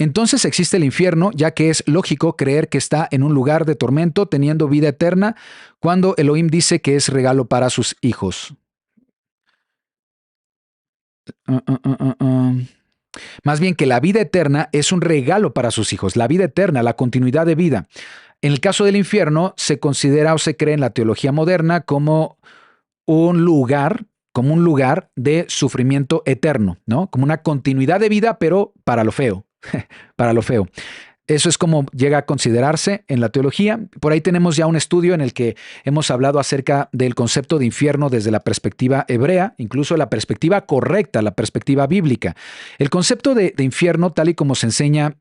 Entonces existe el infierno, ya que es lógico creer que está en un lugar de tormento teniendo vida eterna cuando Elohim dice que es regalo para sus hijos. Uh, uh, uh, uh, uh. Más bien que la vida eterna es un regalo para sus hijos, la vida eterna, la continuidad de vida. En el caso del infierno, se considera o se cree en la teología moderna un lugar, como un lugar de sufrimiento eterno, ¿no? Como una continuidad de vida, pero para lo feo, para lo feo. Eso es como llega a considerarse en la teología. Por ahí tenemos ya un estudio en el que hemos hablado acerca del concepto de infierno desde la perspectiva hebrea, incluso la perspectiva correcta, la perspectiva bíblica. El concepto de infierno, tal y como se enseña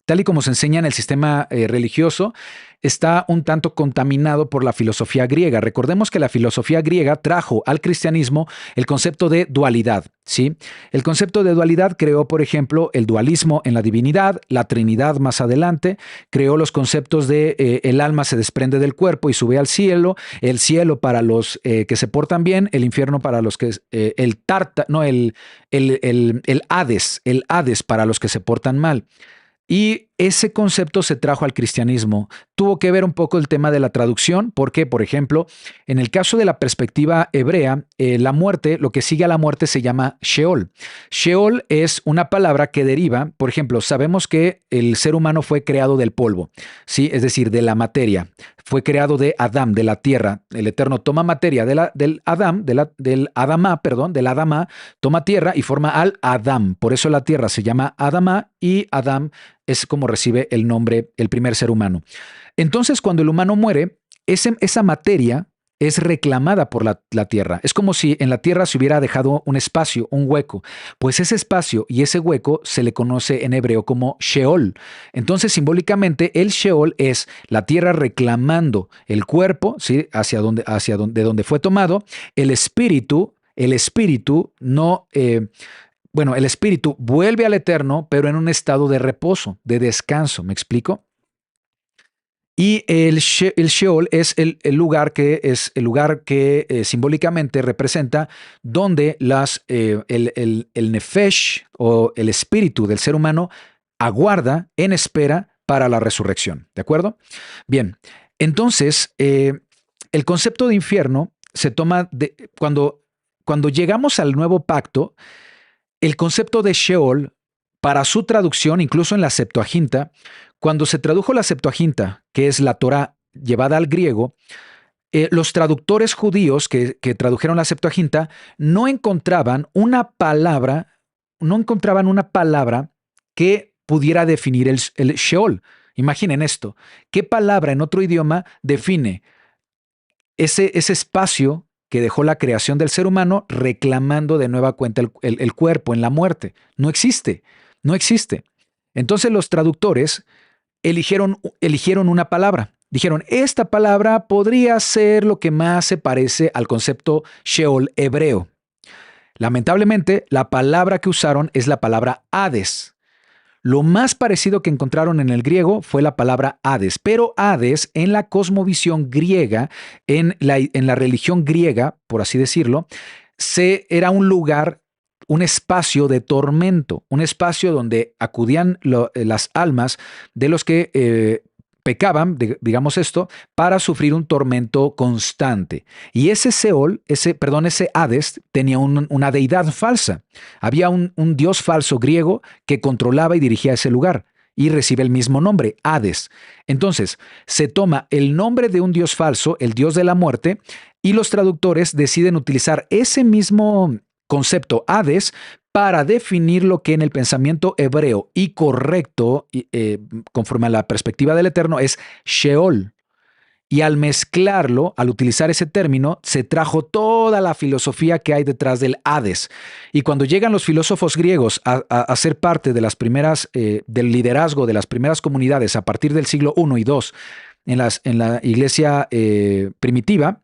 tal y como se enseña en el sistema religioso, está un tanto contaminado por la filosofía griega. Recordemos que la filosofía griega trajo al cristianismo el concepto de dualidad, ¿sí? El concepto de dualidad creó, por ejemplo, el dualismo en la divinidad, la Trinidad más adelante, creó los conceptos de el alma se desprende del cuerpo y sube al cielo, el cielo para los que se portan bien, el infierno para los que, el Hades para los que se portan mal. Y ese concepto se trajo al cristianismo. Tuvo que ver un poco el tema de la traducción, porque, por ejemplo, en el caso de la perspectiva hebrea, la muerte, lo que sigue a la muerte se llama Sheol. Sheol es una palabra que deriva, por ejemplo, sabemos que el ser humano fue creado del polvo, ¿sí? Es decir, de la materia. Fue creado de Adán, de la tierra. El Eterno toma materia del Adamá, toma tierra y forma al Adán. Por eso la tierra se llama Adamá y Adán es como recibe el nombre el primer ser humano. Entonces, cuando el humano muere, esa materia es reclamada por la tierra. Es como si en la tierra se hubiera dejado un espacio, un hueco. Pues ese espacio y ese hueco se le conoce en hebreo como Sheol. Entonces, simbólicamente, el Sheol es la tierra reclamando el cuerpo, ¿sí? De donde fue tomado. El espíritu no... el espíritu vuelve al Eterno, pero en un estado de reposo, de descanso. ¿Me explico? Y el Sheol es el lugar que simbólicamente representa donde el Nefesh o el espíritu del ser humano aguarda en espera para la resurrección. ¿De acuerdo? Bien, entonces el concepto de infierno se toma cuando llegamos al nuevo pacto. El concepto de Sheol, para su traducción, incluso en la Septuaginta, cuando se tradujo la Septuaginta, que es la Torá llevada al griego, los traductores judíos que tradujeron la Septuaginta no encontraban una palabra que pudiera definir el Sheol. Imaginen esto. ¿Qué palabra en otro idioma define ese espacio que dejó la creación del ser humano reclamando de nueva cuenta el cuerpo en la muerte? No existe, no existe. Entonces los traductores eligieron una palabra. Dijeron, esta palabra podría ser lo que más se parece al concepto Sheol hebreo. Lamentablemente, la palabra que usaron es la palabra Hades. Lo más parecido que encontraron en el griego fue la palabra Hades, pero Hades en la cosmovisión griega, en la religión griega, por así decirlo, era un lugar, un espacio de tormento, un espacio donde acudían las almas de los que pecaban, digamos esto, para sufrir un tormento constante. Y ese ese Hades, tenía una deidad falsa. Había un dios falso griego que controlaba y dirigía ese lugar y recibe el mismo nombre, Hades. Entonces, se toma el nombre de un dios falso, el dios de la muerte, y los traductores deciden utilizar ese mismo concepto, Hades, para definir lo que en el pensamiento hebreo y correcto, conforme a la perspectiva del Eterno, es Sheol. Y al mezclarlo, al utilizar ese término, se trajo toda la filosofía que hay detrás del Hades. Y cuando llegan los filósofos griegos a ser parte de las primeras, del liderazgo de las primeras comunidades a partir del siglo I y II en la iglesia primitiva,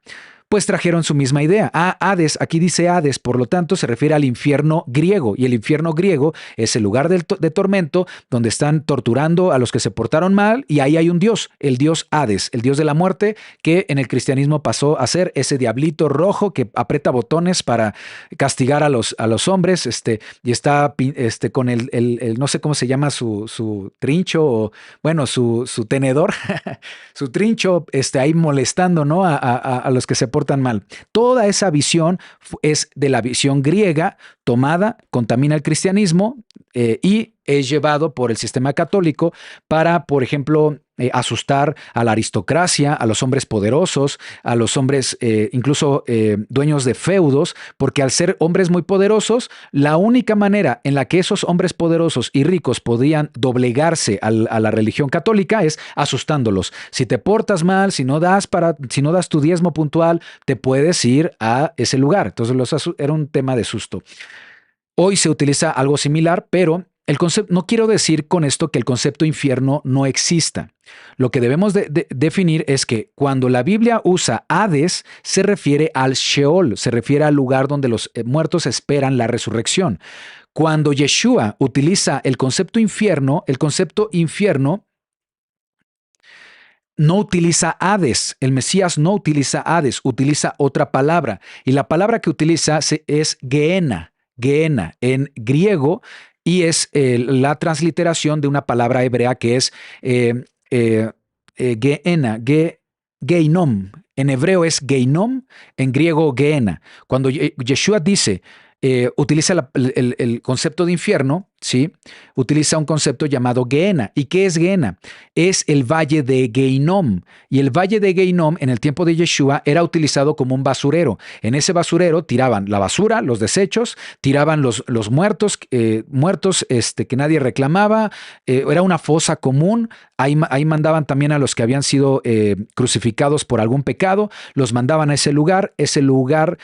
pues trajeron su misma idea. Hades, aquí dice Hades, por lo tanto se refiere al infierno griego, y el infierno griego es el lugar de tormento donde están torturando a los que se portaron mal, y ahí hay un dios, el dios Hades, el dios de la muerte, que en el cristianismo pasó a ser ese diablito rojo que aprieta botones para castigar a los hombres, y está con no sé cómo se llama su trincho, o bueno, su tenedor, su trincho, ahí molestando, ¿no? A los que se portan mal. Toda esa visión es de la visión griega tomada, contamina el cristianismo, y es llevado por el sistema católico para, por ejemplo, asustar a la aristocracia, a los hombres poderosos, a los hombres incluso dueños de feudos, porque al ser hombres muy poderosos, la única manera en la que esos hombres poderosos y ricos podían doblegarse a la religión católica es asustándolos. Si te portas mal, si no das tu diezmo puntual, te puedes ir a ese lugar. Entonces era un tema de susto. Hoy se utiliza algo similar, pero el concepto, no quiero decir con esto que el concepto infierno no exista. Lo que debemos de definir es que cuando la Biblia usa Hades, se refiere al Sheol, se refiere al lugar donde los muertos esperan la resurrección. Cuando Yeshua utiliza el concepto infierno no utiliza Hades, el Mesías no utiliza Hades, utiliza otra palabra. Y la palabra que utiliza es Gehenna, Gehenna en griego, y es la transliteración de una palabra hebrea que es Gehenna, Geinom. En hebreo es Geinom, en griego Gehenna. Cuando Yeshua dice, utiliza el concepto de infierno, ¿sí? Utiliza un concepto llamado Gehenna. ¿Y qué es Gehenna? Es el valle de Geinom. Y el valle de Geinom en el tiempo de Yeshua era utilizado como un basurero. En ese basurero tiraban la basura, los desechos, tiraban los muertos, que nadie reclamaba. Era una fosa común. Ahí mandaban también a los que habían sido crucificados por algún pecado. Los mandaban a ese lugar. Ese lugar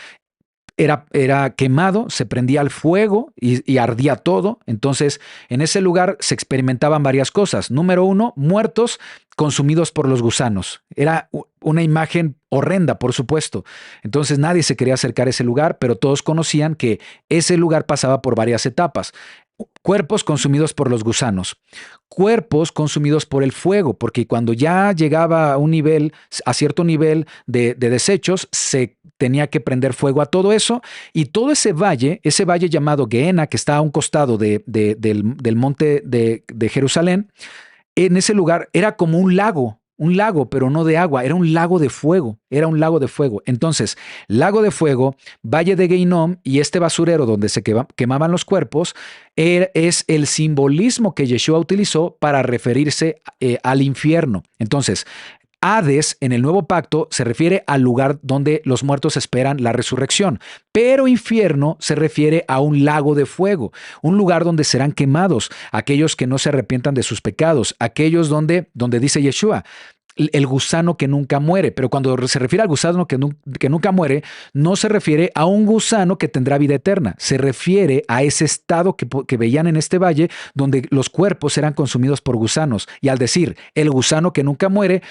era quemado, se prendía el fuego y ardía todo. Entonces, en ese lugar se experimentaban varias cosas. Número uno, muertos consumidos por los gusanos. Era una imagen horrenda, por supuesto. Entonces, nadie se quería acercar a ese lugar, pero todos conocían que ese lugar pasaba por varias etapas. Cuerpos consumidos por los gusanos, cuerpos consumidos por el fuego, porque cuando ya llegaba a cierto nivel de desechos, se tenía que prender fuego a todo eso, y todo ese valle llamado Gehenna, que está a un costado del monte de Jerusalén, en ese lugar era como un lago, pero no de agua, era un lago de fuego, Entonces, lago de fuego, valle de Geinom y este basurero donde se quemaban los cuerpos, es el simbolismo que Yeshua utilizó para referirse al infierno. Entonces, Hades en el nuevo pacto se refiere al lugar donde los muertos esperan la resurrección, pero infierno se refiere a un lago de fuego, un lugar donde serán quemados aquellos que no se arrepientan de sus pecados, aquellos donde dice Yeshua, el gusano que nunca muere. Pero cuando se refiere al gusano que nunca muere, no se refiere a un gusano que tendrá vida eterna. Se refiere a ese estado que veían en este valle donde los cuerpos eran consumidos por gusanos. Y al decir el gusano que nunca muere,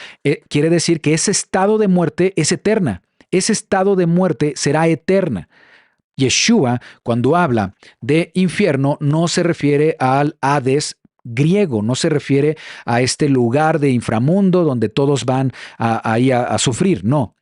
quiere decir que ese estado de muerte es eterna. Ese estado de muerte será eterna. Yeshua, cuando habla de infierno, no se refiere al Hades griego, no se refiere a este lugar de inframundo donde todos van ahí a sufrir, no.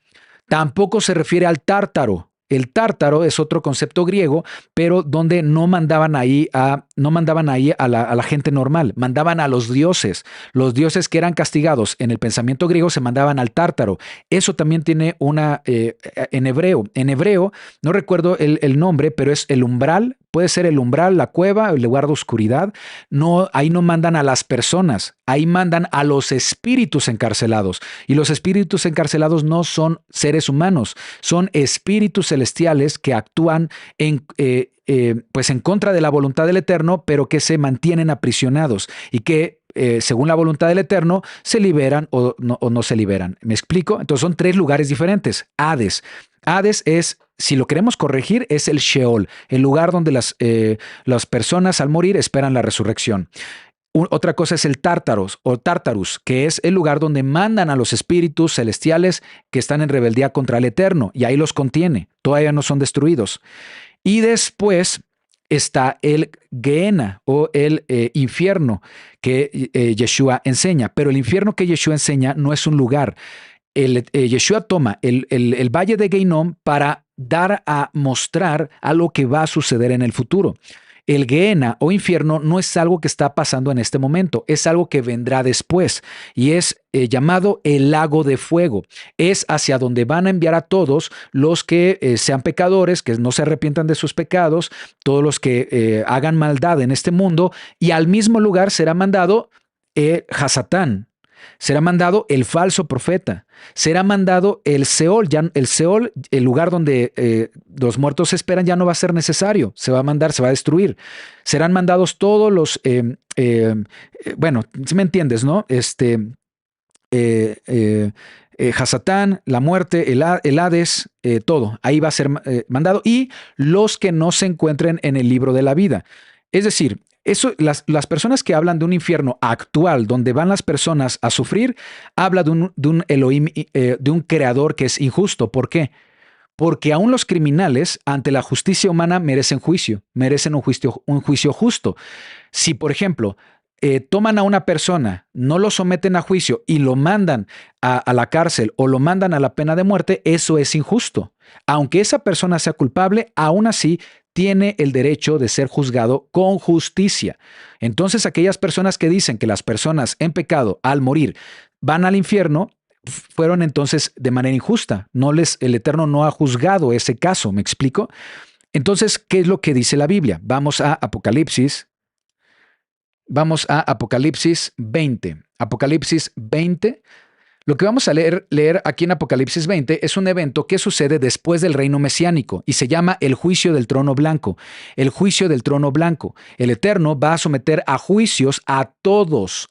Tampoco se refiere al tártaro. El tártaro es otro concepto griego, pero donde no mandaban ahí a la gente normal, mandaban a los dioses. Los dioses que eran castigados en el pensamiento griego se mandaban al tártaro. Eso también tiene en hebreo. En hebreo, no recuerdo el nombre, pero es el umbral. Puede ser el umbral, la cueva, el lugar de oscuridad. No, ahí no mandan a las personas, ahí mandan a los espíritus encarcelados. Y los espíritus encarcelados no son seres humanos, son espíritus celestiales que actúan pues en contra de la voluntad del Eterno, pero que se mantienen aprisionados y que según la voluntad del Eterno, se liberan o no se liberan. ¿Me explico? Entonces son tres lugares diferentes. Hades. Hades es, si lo queremos corregir, es el Sheol, el lugar donde las personas al morir esperan la resurrección. Otra cosa es el Tártaros o Tártarus, que es el lugar donde mandan a los espíritus celestiales que están en rebeldía contra el Eterno, y ahí los contiene, todavía no son destruidos. Y después está el Gehenna o el infierno que Yeshua enseña, pero el infierno que Yeshua enseña no es un lugar. Yeshua toma el valle de Geinom para dar a mostrar algo que va a suceder en el futuro. El Gehenna o infierno no es algo que está pasando en este momento, es algo que vendrá después y es llamado el lago de fuego. Es hacia donde van a enviar a todos los que sean pecadores, que no se arrepientan de sus pecados, todos los que hagan maldad en este mundo, y al mismo lugar será mandado Hasatán. Será mandado el falso profeta, será mandado el Seol, el lugar donde los muertos esperan, ya no va a ser necesario, se va a mandar, se va a destruir. Serán mandados todos los, bueno, si me entiendes, ¿no? Hasatán, la muerte, el Hades, todo, ahí va a ser mandado, y los que no se encuentren en el libro de la vida. Es decir, las personas que hablan de un infierno actual, donde van las personas a sufrir, habla de un Elohim, de un creador que es injusto. ¿Por qué? Porque aún los criminales, ante la justicia humana, merecen juicio, merecen un juicio justo. Si, por ejemplo, toman a una persona, no lo someten a juicio y lo mandan a la cárcel o lo mandan a la pena de muerte, eso es injusto. Aunque esa persona sea culpable, aún así tiene el derecho de ser juzgado con justicia. Entonces, aquellas personas que dicen que las personas en pecado al morir van al infierno, fueron entonces de manera injusta. El Eterno no ha juzgado ese caso, ¿me explico? Entonces, ¿qué es lo que dice la Biblia? Vamos a Apocalipsis 20. Apocalipsis 20. Lo que vamos a leer aquí en Apocalipsis 20 es un evento que sucede después del reino mesiánico y se llama el juicio del trono blanco. El juicio del trono blanco. El Eterno va a someter a juicios a todos,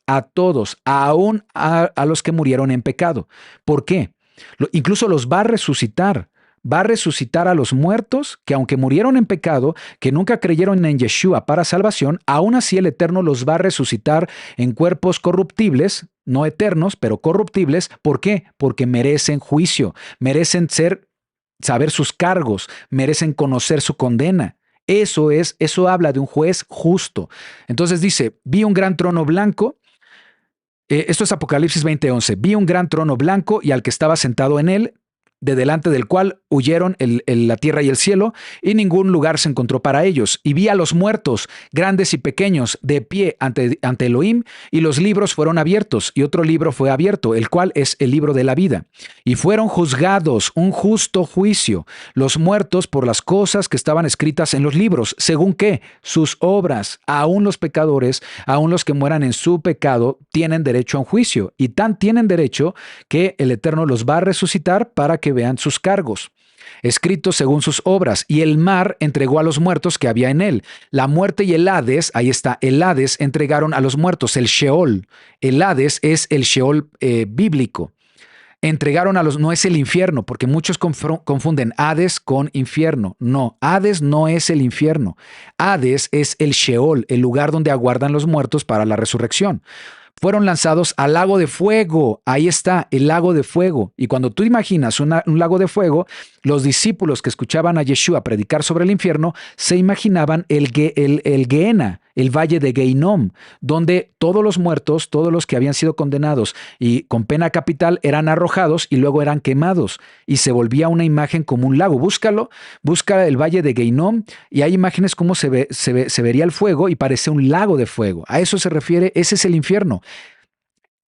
aún a los que murieron en pecado. ¿Por qué? Incluso los va a resucitar. Va a resucitar a los muertos que aunque murieron en pecado, que nunca creyeron en Yeshua para salvación, aún así el Eterno los va a resucitar en cuerpos corruptibles, no eternos, pero corruptibles. ¿Por qué? Porque merecen juicio, merecen saber sus cargos, merecen conocer su condena. Eso habla de un juez justo. Entonces dice, vi un gran trono blanco. Esto es Apocalipsis 20:11. Vi un gran trono blanco y al que estaba sentado en él, de delante del cual huyeron la tierra y el cielo, y ningún lugar se encontró para ellos. Y vi a los muertos, grandes y pequeños, de pie ante Elohim, y los libros fueron abiertos, y otro libro fue abierto, el cual es el libro de la vida. Y fueron juzgados un justo juicio, los muertos por las cosas que estaban escritas en los libros, según que sus obras, aún los pecadores, aún los que mueran en su pecado, tienen derecho a un juicio, y tan tienen derecho que el Eterno los va a resucitar para que vean sus cargos, escritos según sus obras, y el mar entregó a los muertos que había en él. La muerte y el Hades, ahí está, el Hades entregaron a los muertos, el Sheol. El Hades es el Sheol bíblico. Entregaron no es el infierno, porque muchos confunden Hades con infierno. No, Hades no es el infierno. Hades es el Sheol, el lugar donde aguardan los muertos para la resurrección. Fueron lanzados al lago de fuego. Ahí está, el lago de fuego. Y cuando tú imaginas un lago de fuego, los discípulos que escuchaban a Yeshua predicar sobre el infierno se imaginaban el Gehenna, el valle de Geinom, donde todos los muertos, todos los que habían sido condenados y con pena capital eran arrojados y luego eran quemados y se volvía una imagen como un lago. Búscalo, busca el valle de Geinom y hay imágenes como se vería el fuego y parece un lago de fuego. A eso se refiere, ese es el infierno.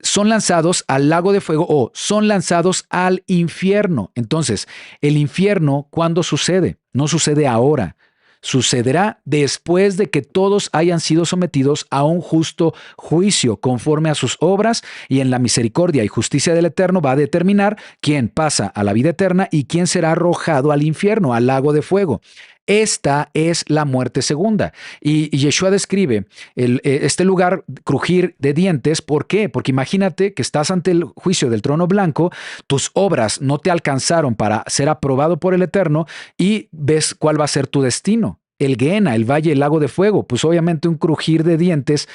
Son lanzados al lago de fuego o son lanzados al infierno. Entonces, el infierno, ¿cuándo sucede? No sucede ahora. Sucederá después de que todos hayan sido sometidos a un justo juicio conforme a sus obras, y en la misericordia y justicia del Eterno va a determinar quién pasa a la vida eterna y quién será arrojado al infierno, al lago de fuego. Esta es la muerte segunda. Y Yeshua describe este lugar, crujir de dientes. ¿Por qué? Porque imagínate que estás ante el juicio del trono blanco, tus obras no te alcanzaron para ser aprobado por el Eterno y ves cuál va a ser tu destino. El Gehenna, el valle, el lago de fuego, pues obviamente un crujir de dientes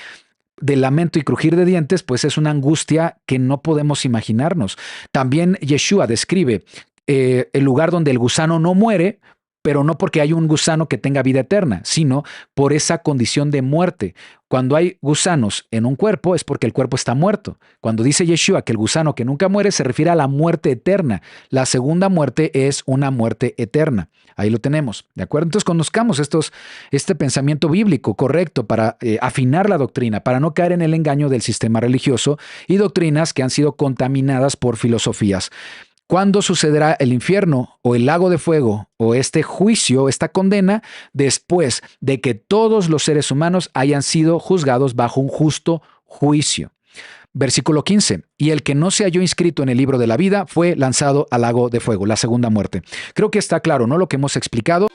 de lamento y crujir de dientes, pues es una angustia que no podemos imaginarnos. También Yeshua describe el lugar donde el gusano no muere, pero no porque hay un gusano que tenga vida eterna, sino por esa condición de muerte. Cuando hay gusanos en un cuerpo es porque el cuerpo está muerto. Cuando dice Yeshua que el gusano que nunca muere se refiere a la muerte eterna. La segunda muerte es una muerte eterna. Ahí lo tenemos, ¿de acuerdo? Entonces conozcamos este pensamiento bíblico correcto para afinar la doctrina, para no caer en el engaño del sistema religioso y doctrinas que han sido contaminadas por filosofías. ¿Cuándo sucederá el infierno o el lago de fuego o este juicio, esta condena? Después de que todos los seres humanos hayan sido juzgados bajo un justo juicio. Versículo 15. Y el que no se halló inscrito en el libro de la vida fue lanzado al lago de fuego, la segunda muerte. Creo que está claro, ¿no? Lo que hemos explicado.